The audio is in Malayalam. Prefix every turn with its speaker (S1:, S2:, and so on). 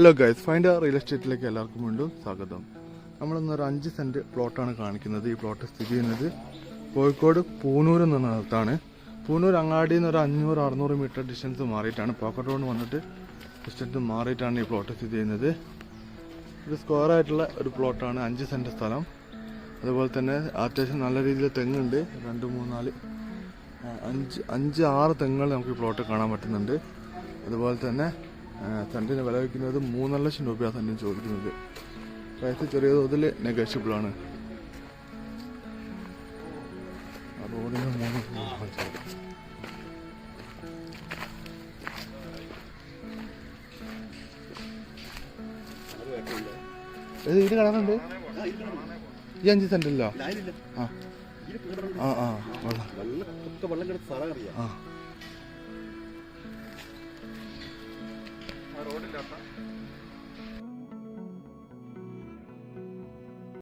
S1: ഹലോ ഗൈസ്, ഫൈൻഡ് റിയൽ എസ്റ്റേറ്റിലേക്ക് എല്ലാവർക്കും വീണ്ടും സ്വാഗതം. നമ്മളിന്നൊരു 5 സെൻറ്റ് പ്ലോട്ടാണ് കാണിക്കുന്നത്. ഈ പ്ലോട്ട് സ്ഥിതി ചെയ്യുന്നത് കോഴിക്കോട് പൂനൂർ എന്ന സ്ഥലത്താണ്. പൂനൂർ അങ്ങാടിയിൽ നിന്ന് ഒരു 500-600 മീറ്റർ ഡിസ്റ്റൻസ് മാറിയിട്ടാണ്, പോക്കറ്റ് റോഡ് വന്നിട്ട് ഡിസ്റ്റൻസ് മാറിയിട്ടാണ് ഈ പ്ലോട്ട് സ്ഥിതി ചെയ്യുന്നത്. ഒരു സ്ക്വയർ ആയിട്ടുള്ള ഒരു പ്ലോട്ടാണ്, 5 സെൻറ്റ് സ്ഥലം. അതുപോലെ തന്നെ അത്യാവശ്യം നല്ല രീതിയിൽ തെങ്ങുണ്ട്. 2, 3, 4, 5, 6 തെങ്ങുകൾ നമുക്ക് ഈ പ്ലോട്ട് കാണാൻ പറ്റുന്നുണ്ട്. അതുപോലെ തന്നെ സെൻറ്റിന് വില വയ്ക്കുന്നത് 3 ലക്ഷം രൂപയാണ് സെൻറ്റിന് ചോദിക്കുന്നത്. പ്രൈസ് ചെറിയ തോതിൽ നെഗോഷ്യബിളാണ്. റോഡിന് 3 ഇത് കാണാനുണ്ട്. ഈ 5 സെൻറ്റില്ല.